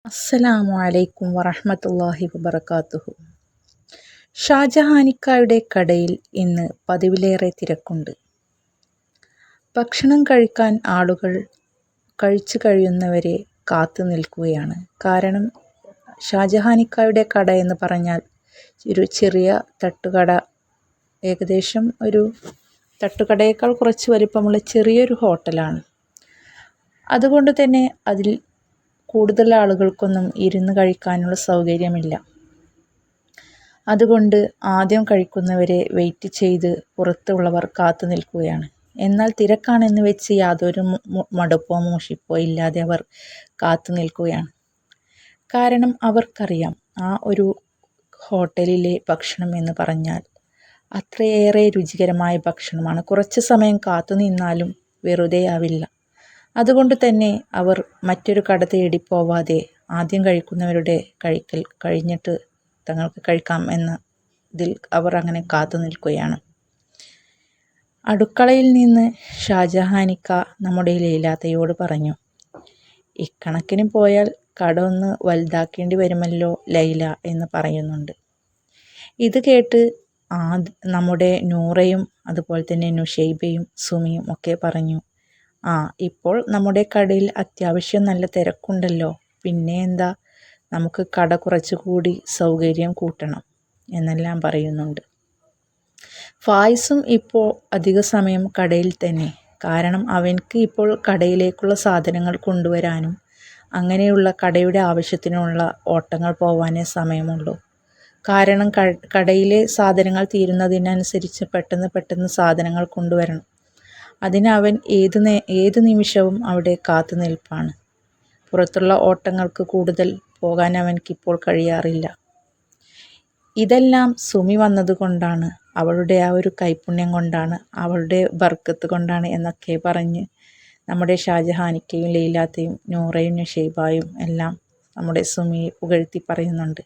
അസ്സലാമു അലൈക്കും വറഹ്മത്തുള്ളാഹി വബറകാതുഹു. ഷാജഹാനിക്കായുടെ കടയിൽ ഇന്ന് പതിവിലേറെ തിരക്കുണ്ട്. ഭക്ഷണം കഴിക്കാൻ ആളുകൾ കഴിച്ചു കഴിയുന്നവരെ കാത്തു നിൽക്കുകയാണ്. കാരണം ഷാജഹാനിക്കായുടെ കട എന്ന് പറഞ്ഞാൽ ഒരു ചെറിയ തട്ടുകട, ഏകദേശം ഒരു തട്ടുകടയേക്കാൾ കുറച്ച് വലിപ്പമുള്ള ചെറിയൊരു ഹോട്ടലാണ്. അതുകൊണ്ട് തന്നെ അതിൽ കൂടുതൽ ആളുകൾക്കൊന്നും ഇരുന്ന് കഴിക്കാനുള്ള സൗകര്യമില്ല. അതുകൊണ്ട് ആദ്യം കഴിക്കുന്നവരെ വെയിറ്റ് ചെയ്ത് പുറത്തുള്ളവർ കാത്തു നിൽക്കുകയാണ്. എന്നാൽ തിരക്കാണെന്ന് വെച്ച് യാതൊരു മടുപ്പോ മുഷിപ്പോ ഇല്ലാതെ അവർ കാത്തു നിൽക്കുകയാണ്. കാരണം അവർക്കറിയാം, ആ ഒരു ഹോട്ടലിലെ ഭക്ഷണം എന്ന് പറഞ്ഞാൽ അത്രയേറെ രുചികരമായ ഭക്ഷണമാണ്. കുറച്ച് സമയം കാത്തു നിന്നാലും വെറുതെയാവില്ല. അതുകൊണ്ട് തന്നെ അവർ മറ്റൊരു കട തേടി പോവാതെ ആദ്യം കഴിക്കുന്നവരുടെ കഴിക്കൽ കഴിഞ്ഞിട്ട് തങ്ങൾക്ക് കഴിക്കാം എന്ന ഇതിൽ അവർ അങ്ങനെ കാത്തു നിൽക്കുകയാണ്. അടുക്കളയിൽ നിന്ന് ഷാജഹാനിക്ക നമ്മുടെ ലൈലാത്തയോട് പറഞ്ഞു, ഇക്കണക്കിന് പോയാൽ കട ഒന്ന് വലുതാക്കേണ്ടി വരുമല്ലോ ലൈല എന്ന് പറയുന്നുണ്ട്. ഇത് കേട്ട് നമ്മുടെ നൂറയും അതുപോലെ തന്നെ നുഷൈബയും സുമിയും ഒക്കെ പറഞ്ഞു, ഇപ്പോൾ നമ്മുടെ കടയിൽ അത്യാവശ്യം നല്ല തിരക്കുണ്ടല്ലോ, പിന്നെ എന്താ, നമുക്ക് കട കുറച്ചുകൂടി സൗകര്യം കൂട്ടണം എന്നെല്ലാം പറയുന്നുണ്ട്. ഫായിസും ഇപ്പോൾ അധിക സമയം കടയിൽ തന്നെ. കാരണം അവൻക്ക് ഇപ്പോൾ കടയിലേക്കുള്ള സാധനങ്ങൾ കൊണ്ടുവരാനും അങ്ങനെയുള്ള കടയുടെ ആവശ്യത്തിനുള്ള ഓട്ടങ്ങൾ പോവാനേ സമയമുള്ളൂ. കാരണം കടയിലെ സാധനങ്ങൾ തീരുന്നതിനനുസരിച്ച് പെട്ടെന്ന് സാധനങ്ങൾ കൊണ്ടുവരണം. അതിന് അവൻ ഏത് നിമിഷവും അവിടെ കാത്തു നിൽപ്പാണ്. പുറത്തുള്ള ഓട്ടങ്ങൾക്ക് കൂടുതൽ പോകാൻ അവൻക്കിപ്പോൾ കഴിയാറില്ല. ഇതെല്ലാം സുമി വന്നതുകൊണ്ടാണ്, അവളുടെ ആ ഒരു കൈപുണ്യം കൊണ്ടാണ്, അവളുടെ ബർക്കത്ത് കൊണ്ടാണ് എന്നൊക്കെ പറഞ്ഞ് നമ്മുടെ ഷാജഹാനിക്കയും ലൈലാത്തയും നൂറയും നുഷൈബായും എല്ലാം നമ്മുടെ സുമിയെ പുകഴ്ത്തി പറയുന്നുണ്ട്.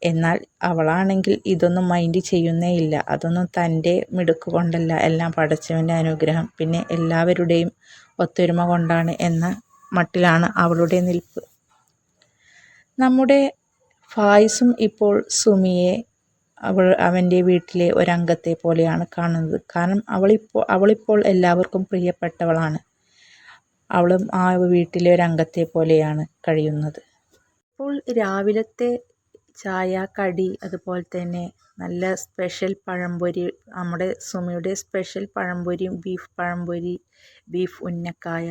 എന്നാൽ അവളാണെങ്കിൽ ഇതൊന്നും മൈൻഡ് ചെയ്യുന്നേ ഇല്ല. അതൊന്നും തൻ്റെ മിടുക്ക് കൊണ്ടല്ല, എല്ലാം പടച്ചവൻ്റെ അനുഗ്രഹം, പിന്നെ എല്ലാവരുടെയും ഒത്തൊരുമ കൊണ്ടാണ് എന്ന മട്ടിലാണ് അവളുടെ നിൽപ്പ്. നമ്മുടെ ഫായിസും ഇപ്പോൾ സുമിയെ അവൻ്റെ വീട്ടിലെ ഒരംഗത്തെ പോലെയാണ് കാണുന്നത്. കാരണം അവളിപ്പോൾ എല്ലാവർക്കും പ്രിയപ്പെട്ടവളാണ്. അവളും ആ വീട്ടിലെ ഒരംഗത്തെ പോലെയാണ് കഴിയുന്നത്. ഇപ്പോൾ രാവിലത്തെ ചായ കടി, അതുപോലെ തന്നെ നല്ല സ്പെഷ്യൽ പഴംപൊരി, നമ്മുടെ സുമിയുടെ സ്പെഷ്യൽ പഴംപൊരിയും ബീഫ് പഴംപൊരി, ബീഫ് ഉന്നക്കായ,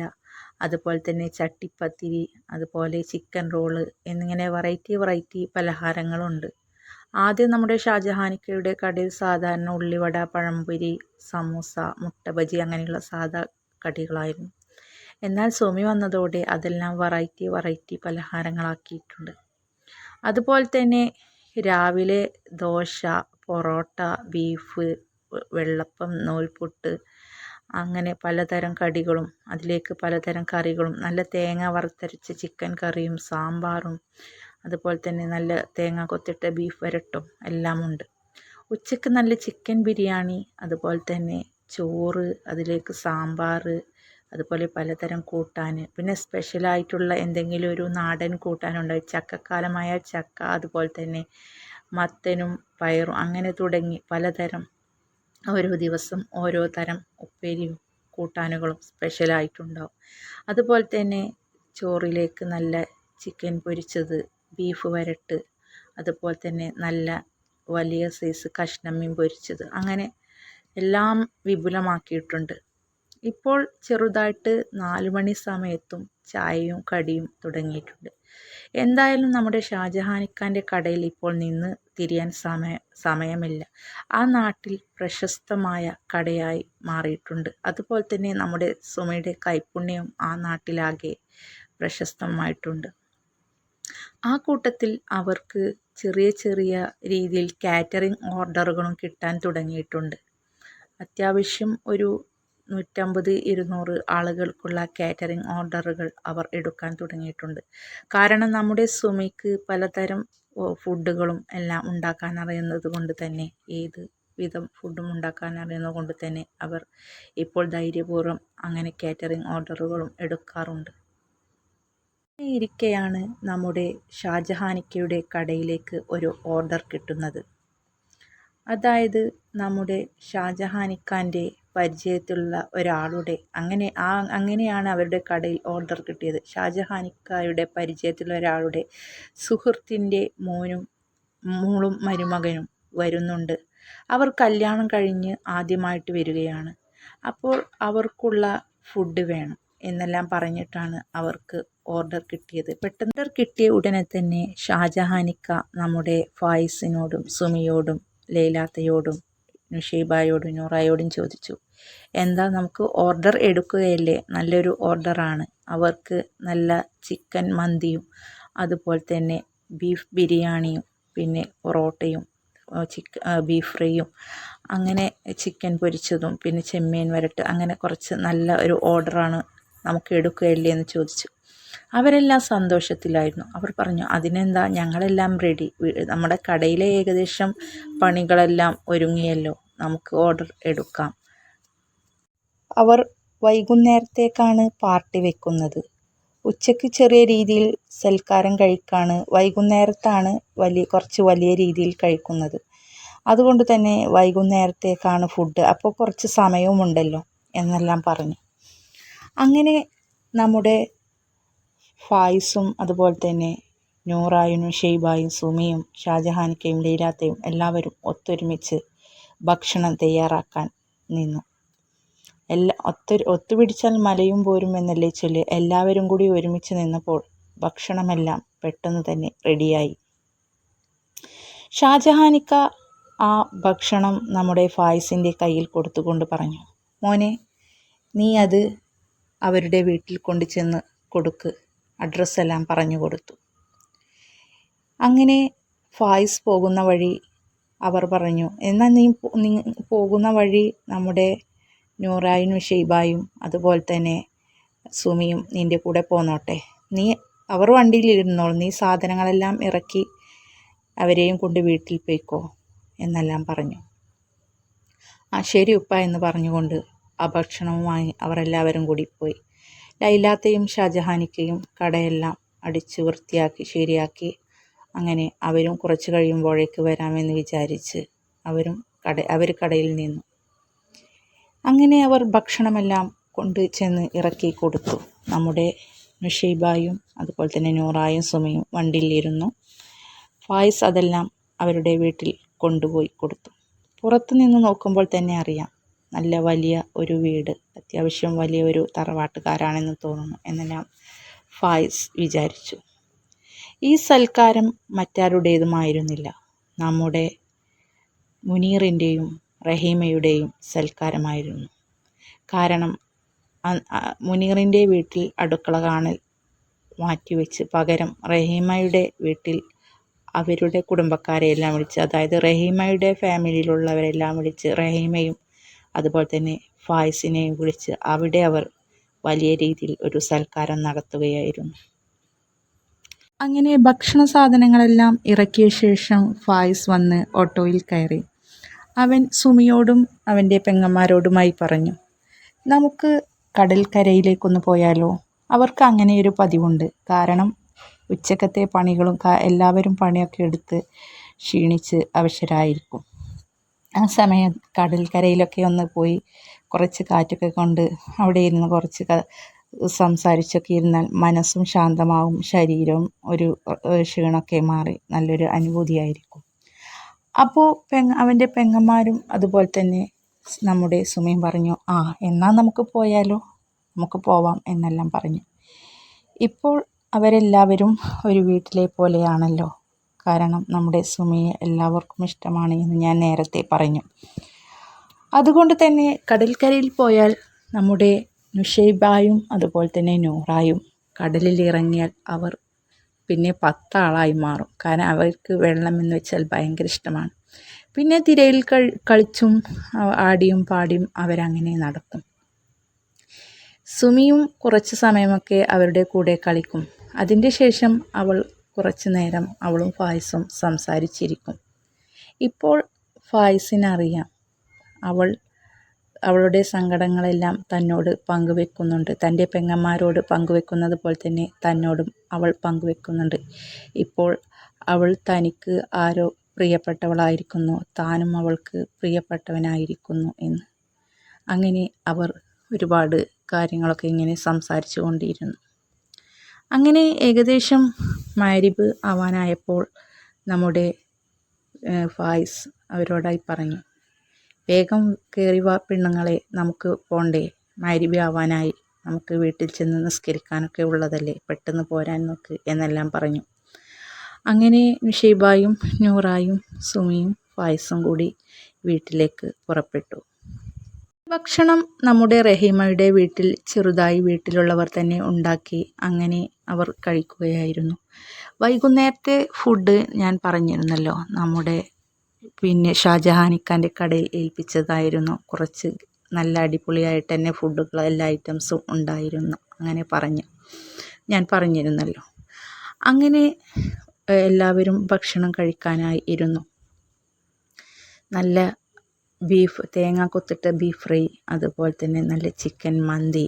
അതുപോലെ തന്നെ ചട്ടിപ്പത്തിരി, അതുപോലെ ചിക്കൻ റോള് എന്നിങ്ങനെ വെറൈറ്റി പലഹാരങ്ങളുണ്ട്. ആദ്യം നമ്മുടെ ഷാജഹാനിക്കയുടെ കടയിൽ സാധാരണ ഉള്ളിവട, പഴംപൊരി, സമൂസ, മുട്ട ബജി അങ്ങനെയുള്ള സാധാ കടികളായിരുന്നു. എന്നാൽ സുമി വന്നതോടെ അതെല്ലാം വെറൈറ്റി പലഹാരങ്ങളാക്കിയിട്ടുണ്ട്. അതുപോലെ തന്നെ രാവിലെ ദോശ, പൊറോട്ട, ബീഫ്, വെള്ളപ്പം, നൂൽപുട്ട് അങ്ങനെ പലതരം കടികളും അതിലേക്ക് പലതരം കറികളും, നല്ല തേങ്ങ വറുത്തരച്ച ചിക്കൻ കറിയും സാമ്പാറും, അതുപോലെ തന്നെ നല്ല തേങ്ങ കൊത്തിട്ട ബീഫ് വരട്ടും എല്ലാം ഉണ്ട്. ഉച്ചയ്ക്ക് നല്ല ചിക്കൻ ബിരിയാണി, അതുപോലെ തന്നെ ചോറ്, അതിലേക്ക് സാമ്പാർ, അതുപോലെ പലതരം കൂട്ടാൻ, പിന്നെ സ്പെഷ്യലായിട്ടുള്ള എന്തെങ്കിലും ഒരു നാടൻ കൂട്ടാനുണ്ടാവും. ചക്കക്കാലമായ ചക്ക, അതുപോലെ തന്നെ മത്തനും പയറും അങ്ങനെ തുടങ്ങി പലതരം ഓരോ ദിവസം ഓരോ തരം ഉപ്പേരിയും കൂട്ടാനുകളും സ്പെഷ്യലായിട്ടുണ്ടാവും. അതുപോലെ തന്നെ ചോറിലേക്ക് നല്ല ചിക്കൻ പൊരിച്ചത്, ബീഫ് വരട്ട്, അതുപോലെ തന്നെ നല്ല വലിയ സൈസ് കഷ്ണം മീൻ പൊരിച്ചത്, അങ്ങനെ എല്ലാം വിപുലമാക്കിയിട്ടുണ്ട്. ഇപ്പോൾ ചെറുതായിട്ട് 4 മണി സമയത്തും ചായയും കടിയും തുടങ്ങിയിട്ടുണ്ട്. എന്തായാലും നമ്മുടെ ഷാജഹാനിക്കാൻ്റെ കടയിൽ ഇപ്പോൾ നിന്ന് തിരിയാൻ സമയമില്ല. ആ നാട്ടിൽ പ്രശസ്തമായ കടയായി മാറിയിട്ടുണ്ട്. അതുപോലെ തന്നെ നമ്മുടെ സുമയുടെ കൈപുണ്യവും ആ നാട്ടിലാകെ പ്രശസ്തമായിട്ടുണ്ട്. ആ കൂട്ടത്തിൽ അവർക്ക് ചെറിയ രീതിയിൽ കാറ്ററിംഗ് ഓർഡറുകളും കിട്ടാൻ തുടങ്ങിയിട്ടുണ്ട്. അത്യാവശ്യം ഒരു 150-200 ആളുകൾക്കുള്ള കാറ്ററിംഗ് ഓർഡറുകൾ അവർ എടുക്കാൻ തുടങ്ങിയിട്ടുണ്ട്. കാരണം നമ്മുടെ സുമിക്ക് പലതരം ഫുഡുകളും എല്ലാം ഉണ്ടാക്കാൻ അറിയുന്നത് കൊണ്ട് തന്നെ, ഏത് വിധം ഫുഡും ഉണ്ടാക്കാൻ അറിയുന്നത് കൊണ്ട് തന്നെ അവർ ഇപ്പോൾ ധൈര്യപൂർവ്വം അങ്ങനെ കാറ്ററിംഗ് ഓർഡറുകളും എടുക്കാറുണ്ട്. ഇരിക്കെയാണ് നമ്മുടെ ഷാജഹാനിക്കയുടെ കടയിലേക്ക് ഒരു ഓർഡർ കിട്ടുന്നത്. അതായത് നമ്മുടെ ഷാജഹാനിക്കാൻ്റെ പരിചയത്തിലുള്ള ഒരാളുടെ അങ്ങനെയാണ് അവരുടെ കടയിൽ ഓർഡർ കിട്ടിയത്. ഷാജഹാനിക്കായുടെ പരിചയത്തിലുള്ള ഒരാളുടെ സുഹൃത്തിൻ്റെ മോളും മരുമകനും വരുന്നുണ്ട്. അവർ കല്യാണം കഴിഞ്ഞ് ആദ്യമായിട്ട് വരികയാണ്. അപ്പോൾ അവർക്കുള്ള ഫുഡ് വേണം എന്നെല്ലാം പറഞ്ഞിട്ടാണ് അവർക്ക് ഓർഡർ കിട്ടിയത്. പെട്ടെന്ന് ഓർഡർ കിട്ടിയ ഉടനെ തന്നെ ഷാജഹാനിക്ക നമ്മുടെ ഫായിസിനോടും സുമിയോടും ലൈലാത്തയോടും നുഷൈബായോടും നൂറായോടും ചോദിച്ചു, എന്താ നമുക്ക് ഓർഡർ എടുക്കുകയല്ലേ, നല്ലൊരു ഓർഡറാണ്. അവർക്ക് നല്ല ചിക്കൻ മന്തിയും അതുപോലെ തന്നെ ബീഫ് ബിരിയാണിയും പിന്നെ പൊറോട്ടയും ബീഫ് ഫ്രൈയും അങ്ങനെ ചിക്കൻ പൊരിച്ചതും പിന്നെ ചെമ്മീൻ വരട്ട് അങ്ങനെ കുറച്ച് നല്ല ഒരു ഓർഡറാണ്, നമുക്ക് എടുക്കുകയല്ലേ എന്ന് ചോദിച്ചു. അവരെല്ലാം സന്തോഷത്തിലായിരുന്നു. അവർ പറഞ്ഞു, അതിനെന്താ, ഞങ്ങളെല്ലാം റെഡി, നമ്മുടെ കടയിലെ ഏകദേശം പണികളെല്ലാം ഒരുങ്ങിയല്ലോ, നമുക്ക് ഓർഡർ എടുക്കാം. അവർ വൈകുന്നേരത്തേക്കാണ് പാർട്ടി വെക്കുന്നത്. ഉച്ചയ്ക്ക് ചെറിയ രീതിയിൽ സൽക്കാരം കഴിക്കാണ്, വൈകുന്നേരത്താണ് കുറച്ച് വലിയ രീതിയിൽ കഴിക്കുന്നത്. അതുകൊണ്ട് തന്നെ വൈകുന്നേരത്തേക്കാണ് ഫുഡ്, അപ്പോൾ കുറച്ച് സമയവുമുണ്ടല്ലോ എന്നെല്ലാം പറഞ്ഞു. അങ്ങനെ നമ്മുടെ ഫായിസും അതുപോലെ തന്നെ നൂറായും ഷെയ്ബായും സുമിയും ഷാജഹാനിക്കയും ലൈലാത്തയും എല്ലാവരും ഒത്തൊരുമിച്ച് ഭക്ഷണം തയ്യാറാക്കാൻ നിന്നു. ഒത്തുപിടിച്ചാൽ മലയും പോരും എന്നല്ലേ ചൊല്ല്. എല്ലാവരും കൂടി ഒരുമിച്ച് നിന്നപ്പോൾ ഭക്ഷണമെല്ലാം പെട്ടെന്ന് തന്നെ റെഡിയായി. ഷാജഹാനിക്ക ആ ഭക്ഷണം നമ്മുടെ ഫായിസിൻ്റെ കയ്യിൽ കൊടുത്തുകൊണ്ട് പറഞ്ഞു, മോനെ, നീ അത് അവരുടെ വീട്ടിൽ കൊണ്ടു ചെന്ന് കൊടുക്ക്, അഡ്രസ്സെല്ലാം പറഞ്ഞു കൊടുത്തു. അങ്ങനെ ഫായിസ് പോകുന്ന വഴി അവർ പറഞ്ഞു, എന്നാൽ നീ പോകുന്ന വഴി നമ്മുടെ നൂറായും ഷെയ്ബായും അതുപോലെ തന്നെ സുമിയും നിൻ്റെ കൂടെ പോന്നോട്ടെ, അവർ വണ്ടിയിലിരുന്നോളൂ, നീ സാധനങ്ങളെല്ലാം ഇറക്കി അവരെയും കൊണ്ട് വീട്ടിൽ പോയിക്കോ എന്നെല്ലാം പറഞ്ഞു. ആ ശരി ഉപ്പ എന്ന് പറഞ്ഞുകൊണ്ട് ആ ഭക്ഷണവുമായി അവരെല്ലാവരും കൂടി പോയി. ലൈലാത്തയും ഷാജഹാനിക്കയും കടയെല്ലാം അടിച്ച് വൃത്തിയാക്കി ശരിയാക്കി. അങ്ങനെ അവരും കുറച്ച് കഴിയുമ്പോഴേക്ക് വരാമെന്ന് വിചാരിച്ച് അവർ കടയിൽ നിന്നു. അങ്ങനെ അവർ ഭക്ഷണമെല്ലാം കൊണ്ട് ചെന്ന് ഇറക്കി കൊടുത്തു. നമ്മുടെ നുഷൈബായും അതുപോലെ തന്നെ നൂറായും സുമയും വണ്ടിയിലിരുന്നു. ഫായിസ് അതെല്ലാം അവരുടെ വീട്ടിൽ കൊണ്ടുപോയി കൊടുത്തു. പുറത്തു നിന്ന് നോക്കുമ്പോൾ തന്നെ അറിയാം, നല്ല വലിയ ഒരു വീട്, അത്യാവശ്യം വലിയ ഒരു തറവാട്ടുകാരാണെന്ന് തോന്നുന്നു എന്നെല്ലാം ഫായിസ് വിചാരിച്ചു. ഈ സൽക്കാരം മറ്റാരുടേതുമായിരുന്നില്ല, നമ്മുടെ മുനീറിൻ്റെയും റഹീമയുടെയും സൽക്കാരമായിരുന്നു. കാരണം മുനീറിൻ്റെ വീട്ടിൽ അടുക്കള കാണൽ മാറ്റിവെച്ച് പകരം റഹീമയുടെ വീട്ടിൽ അവരുടെ കുടുംബക്കാരെയെല്ലാം വിളിച്ച്, അതായത് റഹീമയുടെ ഫാമിലിയിലുള്ളവരെല്ലാം വിളിച്ച് റഹീമയും അതുപോലെ തന്നെ ഫായിസിനെയും വിളിച്ച് അവിടെ അവർ വലിയ രീതിയിൽ ഒരു സൽക്കാരം നടത്തുകയായിരുന്നു. അങ്ങനെ ഭക്ഷണ സാധനങ്ങളെല്ലാം ഇറക്കിയ ശേഷം ഫായിസ് വന്ന് ഓട്ടോയിൽ കയറി. അവൻ സുമിയോടും അവൻ്റെ പെങ്ങന്മാരോടുമായി പറഞ്ഞു, നമുക്ക് കടൽക്കരയിലേക്കൊന്ന് പോയാലോ. അവർക്ക് അങ്ങനെയൊരു പതിവുണ്ട്. കാരണം ഉച്ചക്കത്തെ പണികളും എല്ലാവരും പണിയൊക്കെ എടുത്ത് ക്ഷീണിച്ച് അവശരായിരിക്കും. ആ സമയം കടൽക്കരയിലൊക്കെ ഒന്ന് പോയി കുറച്ച് കാറ്റൊക്കെ കൊണ്ട് അവിടെ ഇരുന്ന് കുറച്ച് സംസാരിച്ചൊക്കെ ഇരുന്നാൽ മനസ്സും ശാന്തമാവും, ശരീരവും ഒരു ക്ഷീണമൊക്കെ മാറി നല്ലൊരു അനുഭൂതിയായിരിക്കും. അപ്പോൾ അവൻ്റെ പെങ്ങന്മാരും അതുപോലെ തന്നെ നമ്മുടെ സുമയും പറഞ്ഞു, എന്നാൽ നമുക്ക് പോയാലോ, നമുക്ക് പോവാം എന്നെല്ലാം പറഞ്ഞു. ഇപ്പോൾ അവരെല്ലാവരും ഒരു വീട്ടിലെ പോലെയാണല്ലോ. കാരണം നമ്മുടെ സുമയെ എല്ലാവർക്കും ഇഷ്ടമാണ് എന്ന് ഞാൻ നേരത്തെ പറഞ്ഞു. അതുകൊണ്ട് തന്നെ കടൽക്കരയിൽ പോയാൽ നമ്മുടെ നുഷൈബായും അതുപോലെ തന്നെ നൂറായും കടലിൽ ഇറങ്ങിയാൽ അവർ പിന്നെ 10 ആളായി മാറും. കാരണം അവർക്ക് വെള്ളമെന്ന് വെച്ചാൽ ഭയങ്കര ഇഷ്ടമാണ്. പിന്നെ തിരയിൽ കളിച്ചും ആടിയും പാടിയും അവരങ്ങനെ നടക്കും. സുമിയും കുറച്ച് സമയമൊക്കെ അവരുടെ കൂടെ കളിക്കും. അതിൻ്റെ ശേഷം അവൾ കുറച്ച് നേരം അവളും ഫായിസും സംസാരിച്ചിരിക്കും. ഇപ്പോൾ ഫായിസിനറിയാം അവൾ അവളുടെ സങ്കടങ്ങളെല്ലാം തന്നോട് പങ്കുവെക്കുന്നുണ്ട്. തൻ്റെ പെങ്ങന്മാരോട് പങ്കുവെക്കുന്നത് പോലെ തന്നെ തന്നോടും അവൾ പങ്കുവെക്കുന്നുണ്ട്. ഇപ്പോൾ അവൾ തനിക്ക് ആരോ പ്രിയപ്പെട്ടവളായിരിക്കുന്നു, താനും അവൾക്ക് പ്രിയപ്പെട്ടവനായിരിക്കുന്നു എന്ന്. അങ്ങനെ അവർ ഒരുപാട് കാര്യങ്ങളൊക്കെ ഇങ്ങനെ സംസാരിച്ചു കൊണ്ടിരുന്നു. അങ്ങനെ ഏകദേശം മഗ്‌രിബ് ആവാനായപ്പോൾ നമ്മുടെ ഫായിസ് അവരോടായി പറഞ്ഞു, വേഗം കയറി വാ പെണ്ണുങ്ങളെ, നമുക്ക് പോണ്ടേ, മഗ്‌രിബ് ആവാനായി, നമുക്ക് വീട്ടിൽ ചെന്ന് നിസ്കരിക്കാനൊക്കെ ഉള്ളതല്ലേ, പെട്ടെന്ന് പോരാൻ നോക്ക് എന്നെല്ലാം പറഞ്ഞു. അങ്ങനെ നുഷൈബായും നൂറായും സുമിയും ഫായിസും കൂടി വീട്ടിലേക്ക് പുറപ്പെട്ടു. ഭക്ഷണം നമ്മുടെ റഹീമയുടെ വീട്ടിൽ ചെറുതായി വീട്ടിലുള്ളവർ തന്നെ ഉണ്ടാക്കി അങ്ങനെ അവർ കഴിക്കുകയായിരുന്നു. വൈകുന്നേരത്തെ ഫുഡ് ഞാൻ പറഞ്ഞിരുന്നല്ലോ, നമ്മുടെ ഷാജഹാനിക്കാൻ്റെ കടയിൽ ഏൽപ്പിച്ചതായിരുന്നു. കുറച്ച് നല്ല അടിപൊളിയായിട്ട് തന്നെ ഫുഡുകൾ എല്ലാ ഐറ്റംസും ഉണ്ടായിരുന്നു. അങ്ങനെ ഞാൻ പറഞ്ഞിരുന്നല്ലോ. അങ്ങനെ എല്ലാവരും ഭക്ഷണം കഴിക്കാനായി ഇരുന്നു. നല്ല തേങ്ങ കൊത്തിട്ട ബീഫ് ഫ്രൈ, അതുപോലെ തന്നെ നല്ല ചിക്കൻ മന്തി,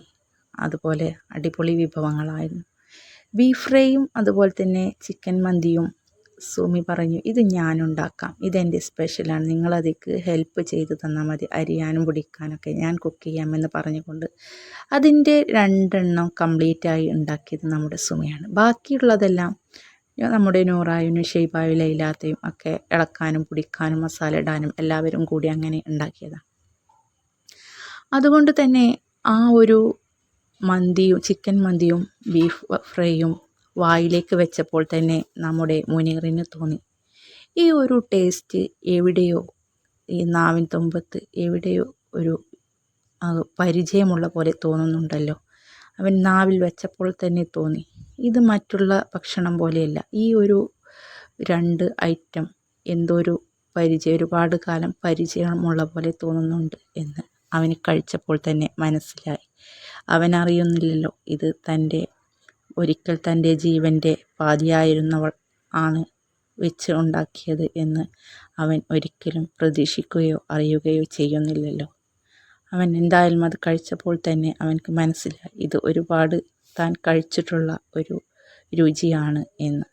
അതുപോലെ അടിപൊളി വിഭവങ്ങളായിരുന്നു. ബീഫ് ഫ്രൈയും അതുപോലെ തന്നെ ചിക്കൻ മന്തിയും സുമി പറഞ്ഞു, ഇത് ഞാനുണ്ടാക്കാം, ഇതെൻ്റെ സ്പെഷ്യലാണ്, നിങ്ങളതിക്ക് ഹെൽപ്പ് ചെയ്ത് തന്നാൽ മതി, അരിയാനും പിടിക്കാനൊക്കെ ഞാൻ കുക്ക് ചെയ്യാമെന്ന് പറഞ്ഞുകൊണ്ട് അതിൻ്റെ 2 എണ്ണം കംപ്ലീറ്റായി ഉണ്ടാക്കിയത് നമ്മുടെ സുമിയാണ്. ബാക്കിയുള്ളതെല്ലാം നമ്മുടെ നൂറായും നുഷൈബായും ലൈലാത്തയും ഒക്കെ ഇളക്കാനും പിടിക്കാനും മസാല ഇടാനും എല്ലാവരും കൂടി അങ്ങനെ ഉണ്ടാക്കിയതാണ്. അതുകൊണ്ട് തന്നെ ആ ഒരു മന്തിയും ചിക്കൻ മന്തിയും ബീഫ് ഫ്രൈയും വായിലേക്ക് വെച്ചപ്പോൾ തന്നെ നമ്മുടെ മുനീറിന് തോന്നി, ഈ ഒരു ടേസ്റ്റ് എവിടെയോ, ഈ നാവിൻ തുമ്പത്ത് എവിടെയോ ഒരു പരിചയമുള്ള പോലെ തോന്നുന്നുണ്ടല്ലോ. അവൻ നാവിൽ വെച്ചപ്പോൾ തന്നെ തോന്നി, ഇത് മറ്റുള്ള ഭക്ഷണം പോലെയല്ല, ഈ ഒരു 2 ഐറ്റം എന്തോ ഒരു ഒരുപാട് കാലം പരിചയമുള്ള പോലെ തോന്നുന്നുണ്ട് എന്ന് അവന് കഴിച്ചപ്പോൾ തന്നെ മനസ്സിലായി. അവനറിയുന്നില്ലല്ലോ, ഇത് ഒരിക്കൽ തൻ്റെ ജീവൻ്റെ പാതിയായിരുന്നവൾ ആണ് വെച്ച് ഉണ്ടാക്കിയത് എന്ന് അവൻ ഒരിക്കലും പ്രതീക്ഷിക്കുകയോ അറിയുകയോ ചെയ്യുന്നില്ലല്ലോ. അവൻ എന്തായാലും അത് കഴിച്ചപ്പോൾ തന്നെ അവൻക്ക് മനസ്സിലായി, ഇത് ഒരുപാട് താൻ കഴിച്ചിട്ടുള്ള ഒരു രുചിയാണ് എന്ന്.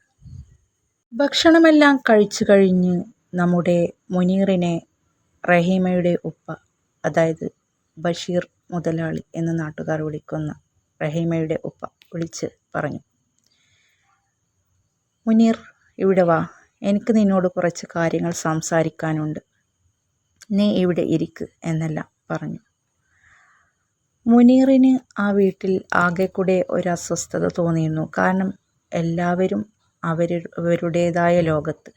ഭക്ഷണമെല്ലാം കഴിച്ചു കഴിഞ്ഞ് നമ്മുടെ മുനീറിനെ റഹീമയുടെ ഉപ്പ, അതായത് ബഷീർ മുതലാളി എന്ന് നാട്ടുകാർ വിളിക്കുന്ന റഹീമയുടെ ഉപ്പ വിളിച്ച് പറഞ്ഞു, മുനീർ ഇവിടെ വാ, എനിക്ക് നിന്നോട് കുറച്ച് കാര്യങ്ങൾ സംസാരിക്കാനുണ്ട്, നീ ഇവിടെ ഇരിക്ക് എന്നെല്ലാം പറഞ്ഞു. മുനീറിന് ആ വീട്ടിൽ ആകെ കൂടെ ഒരു അസ്വസ്ഥത തോന്നിയിരുന്നു. കാരണം എല്ലാവരും അവരുടേതായ ലോകത്ത്,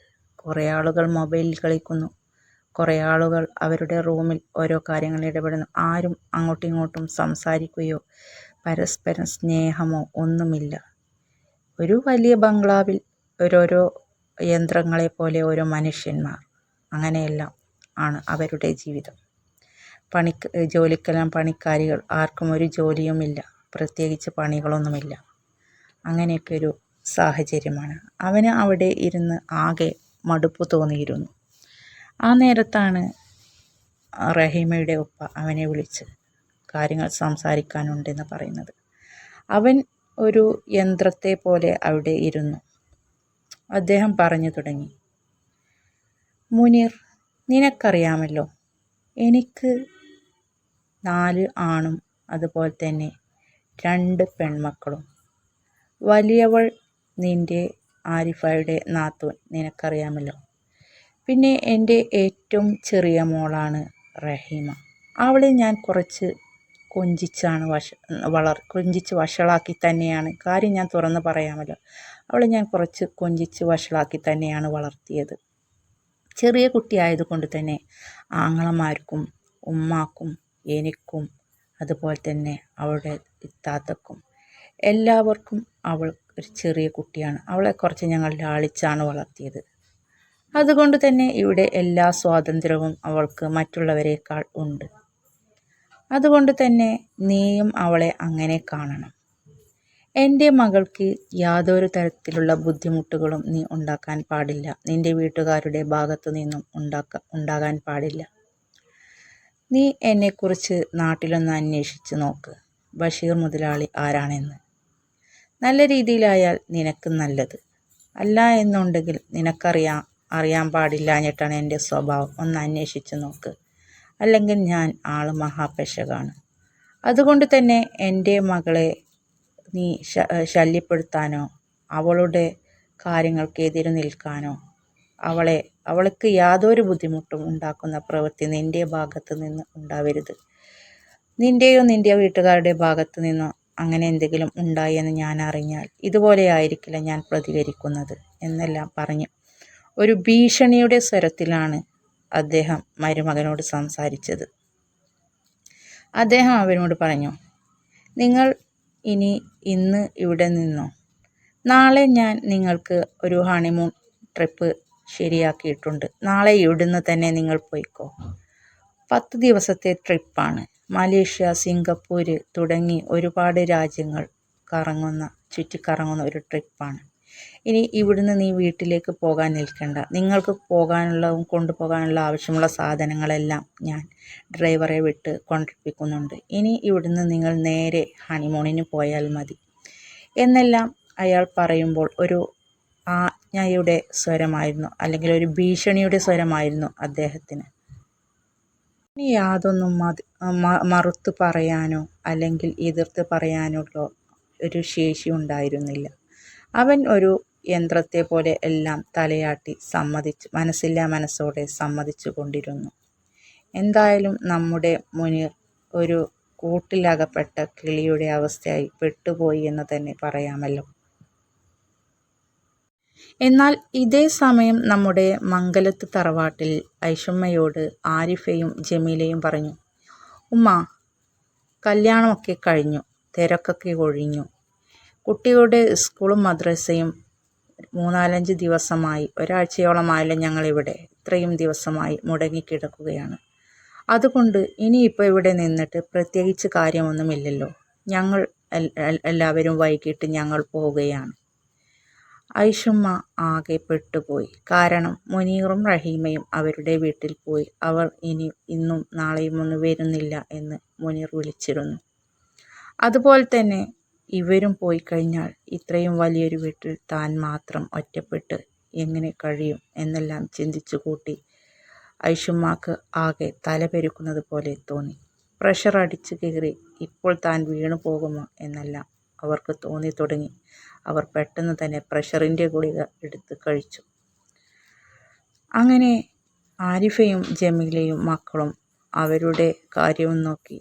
കുറേ ആളുകൾ മൊബൈലിൽ കളിക്കുന്നു, കുറേ ആളുകൾ അവരുടെ റൂമിൽ ഓരോ കാര്യങ്ങളിൽ ഇടപെടുന്നു. ആരും അങ്ങോട്ടും ഇങ്ങോട്ടും സംസാരിക്കുകയോ പരസ്പരം സ്നേഹമോ ഒന്നുമില്ല. ഒരു വലിയ ബംഗ്ലാവിൽ ഓരോരോ യന്ത്രങ്ങളെ പോലെ ഓരോ മനുഷ്യന്മാർ, അങ്ങനെയെല്ലാം ആണ് അവരുടെ ജീവിതം. ജോലിക്കെല്ലാം പണിക്കാരികൾ, ആർക്കും ഒരു ജോലിയുമില്ല, പ്രത്യേകിച്ച് പണികളൊന്നുമില്ല. അങ്ങനെയൊക്കെ ഒരു സാഹചര്യമാണ്. അവന് അവിടെ ഇരുന്ന് ആകെ മടുപ്പ് തോന്നിയിരുന്നു. ആ നേരത്താണ് റഹീമയുടെ ഉപ്പ അവനെ വിളിച്ച് കാര്യങ്ങൾ സംസാരിക്കാനുണ്ടെന്ന് പറയുന്നത്. അവൻ ഒരു യന്ത്രത്തെ പോലെ അവിടെ ഇരുന്നു. അദ്ദേഹം പറഞ്ഞു തുടങ്ങി, മുനീർ, നിനക്കറിയാമല്ലോ, എനിക്ക് 4 ആണും അതുപോലെ തന്നെ 2 പെൺമക്കളും. വലിയവൾ നിൻ്റെ ആരിഫയുടെ നാത്തൂൻ, നിനക്കറിയാമല്ലോ. പിന്നെ എൻ്റെ ഏറ്റവും ചെറിയ മോളാണ് റഹീമ. അവളെ ഞാൻ കുറച്ച് കൊഞ്ചിച്ച് വഷളാക്കി തന്നെയാണ്, കാര്യം ഞാൻ തുറന്ന് പറയാമല്ലോ, അവളെ ഞാൻ കുറച്ച് കൊഞ്ചിച്ച് വഷളാക്കി തന്നെയാണ് വളർത്തിയത്. ചെറിയ കുട്ടിയായതുകൊണ്ട് തന്നെ ആങ്ങളമാർക്കും ഉമ്മാക്കും എനിക്കും അതുപോലെ തന്നെ അവളുടെ ഇത്താത്തക്കും എല്ലാവർക്കും അവൾ ഒരു ചെറിയ കുട്ടിയാണ്. അവളെ കുറച്ച് ഞങ്ങൾ ലാളിച്ചാണ് വളർത്തിയത്. അതുകൊണ്ട് തന്നെ ഇവിടെ എല്ലാ സ്വാതന്ത്ര്യവും അവൾക്ക് മറ്റുള്ളവരെക്കാൾ ഉണ്ട്. അതുകൊണ്ട് തന്നെ നീയും അവളെ അങ്ങനെ കാണണം. എൻ്റെ മകൾക്ക് യാതൊരു തരത്തിലുള്ള ബുദ്ധിമുട്ടുകളും നീ ഉണ്ടാക്കാൻ പാടില്ല, നിൻ്റെ വീട്ടുകാരുടെ ഭാഗത്തു നിന്നും ഉണ്ടാകാൻ പാടില്ല. നീ എന്നെക്കുറിച്ച് നാട്ടിലൊന്ന് അന്വേഷിച്ച് നോക്ക്, ബഷീർ മുതലാളി ആരാണെന്ന്. നല്ല രീതിയിലായാൽ നിനക്ക് നല്ലത്. അല്ല എന്നുണ്ടെങ്കിൽ അറിയാൻ പാടില്ലാഞ്ഞിട്ടാണ് എൻ്റെ സ്വഭാവം. ഒന്ന് അന്വേഷിച്ച് നോക്ക്. അല്ലെങ്കിൽ ഞാൻ ആള് മഹാപെശകാണ്. അതുകൊണ്ട് തന്നെ എൻ്റെ മകളെ നീ ശല്യപ്പെടുത്താനോ അവളുടെ കാര്യങ്ങൾക്ക് എതിര് നിൽക്കാനോ അവൾക്ക് യാതൊരു ബുദ്ധിമുട്ടും ഉണ്ടാക്കുന്ന പ്രവൃത്തി നിൻ്റെ ഭാഗത്ത് നിന്ന് ഉണ്ടാവരുത്. നിൻ്റെയോ നിൻ്റെ വീട്ടുകാരുടെ ഭാഗത്ത് നിന്നോ അങ്ങനെ എന്തെങ്കിലും ഉണ്ടായി എന്ന് ഞാൻ അറിഞ്ഞാൽ ഇതുപോലെ ആയിരിക്കില്ല ഞാൻ പ്രതികരിക്കുന്നത് എന്നെല്ലാം പറഞ്ഞു ഒരു ഭീഷണിയുടെ സ്വരത്തിലാണ് അദ്ദേഹം മരുമകനോട് സംസാരിച്ചത്. അദ്ദേഹം അവനോട് പറഞ്ഞു, നിങ്ങൾ ഇന്ന് ഇവിടെ നിന്നോ. നാളെ ഞാൻ നിങ്ങൾക്ക് ഒരു ഹണിമൂൺ ട്രിപ്പ് ശരിയാക്കിയിട്ടുണ്ട്. നാളെ ഇവിടുന്ന് തന്നെ നിങ്ങൾ പോയിക്കോ. 10 ദിവസത്തെ ട്രിപ്പാണ്. മലേഷ്യ, സിംഗപ്പൂർ തുടങ്ങി ഒരുപാട് രാജ്യങ്ങൾ ചുറ്റിക്കറങ്ങുന്ന ഒരു ട്രിപ്പാണ്. ഇനി ഇവിടുന്ന് നീ വീട്ടിലേക്ക് പോകാൻ നിൽക്കണ്ട. നിങ്ങൾക്ക് കൊണ്ടുപോകാനുള്ള ആവശ്യമുള്ള സാധനങ്ങളെല്ലാം ഞാൻ ഡ്രൈവറെ വിട്ട് കൊണ്ടിരിപ്പിക്കുന്നുണ്ട്. ഇനി ഇവിടുന്ന് നിങ്ങൾ നേരെ ഹണിമൂണിന് പോയാൽ മതി എന്നെല്ലാം അയാൾ പറയുമ്പോൾ ഒരു ആജ്ഞയുടെ സ്വരമായിരുന്നു, അല്ലെങ്കിൽ ഒരു ഭീഷണിയുടെ സ്വരമായിരുന്നു അദ്ദേഹത്തിന്. ഇനി യാതൊന്നും മറുത്ത് പറയാനോ അല്ലെങ്കിൽ എതിർത്ത് പറയാനുള്ള ഒരു ശേഷി ഉണ്ടായിരുന്നില്ല. അവൻ ഒരു യന്ത്രത്തെ പോലെ എല്ലാം തലയാട്ടി മനസ്സില്ലാ മനസ്സോടെ സമ്മതിച്ചു കൊണ്ടിരുന്നു. എന്തായാലും നമ്മുടെ മുനീർ ഒരു കൂട്ടിലകപ്പെട്ട കിളിയുടെ അവസ്ഥയായി പെട്ടുപോയി എന്ന് തന്നെ പറയാമല്ലോ. എന്നാൽ ഇതേ സമയം നമ്മുടെ മംഗലത്ത് തറവാട്ടിൽ ഐഷമ്മയോട് ആരിഫയും ജമീലയും പറഞ്ഞു, ഉമ്മ, കല്യാണമൊക്കെ കഴിഞ്ഞു, തിരക്കൊക്കെ ഒഴിഞ്ഞു. കുട്ടികളുടെ സ്കൂളും മദ്രസയും 3-4 ദിവസമായി, ഒരാഴ്ചയോളമായല്ലോ ഞങ്ങളിവിടെ ഇത്രയും ദിവസമായി മുടങ്ങിക്കിടക്കുകയാണ്. അതുകൊണ്ട് ഇനിയിപ്പോൾ ഇവിടെ നിന്നിട്ട് പ്രത്യേകിച്ച് കാര്യമൊന്നുമില്ലല്ലോ. ഞങ്ങൾ എല്ലാവരും വൈകിട്ട് ഞങ്ങൾ പോവുകയാണ്. ഐഷുമ്മ ആകെ പെട്ടുപോയി. കാരണം മുനീറും റഹീമയും അവരുടെ വീട്ടിൽ പോയി. അവർ ഇന്നും നാളെയും ഒന്നും വരുന്നില്ല എന്ന് മുനീർ വിളിച്ചിരുന്നു. അതുപോലെ തന്നെ ഇവരും പോയി കഴിഞ്ഞാൽ ഇത്രയും വലിയൊരു വീട്ടിൽ താൻ മാത്രം ഒറ്റപ്പെട്ട് എങ്ങനെ കഴിയും എന്നെല്ലാം ചിന്തിച്ചു കൂട്ടി ഐഷുമ്മക്ക് ആകെ തലപെരുക്കുന്നത് പോലെ തോന്നി. പ്രഷർ അടിച്ചു കയറി ഇപ്പോൾ താൻ വീണു പോകുമോ എന്നെല്ലാം അവർക്ക് തോന്നി തുടങ്ങി. അവർ പെട്ടെന്ന് തന്നെ പ്രഷറിൻ്റെ ഗുളിക എടുത്ത് കഴിച്ചു. അങ്ങനെ ആരിഫയും ജമീലയും മക്കളും അവരുടെ കാര്യവും നോക്കി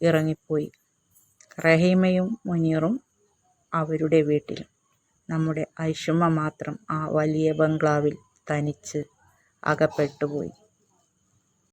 ഇറങ്ങിപ്പോയി. റഹീമയും മുനീറും അവരുടെ വീട്ടിലും. നമ്മുടെ ഐഷുമ്മ മാത്രം ആ വലിയ ബംഗ്ലാവിൽ തനിച്ച് അകപ്പെട്ടുപോയി.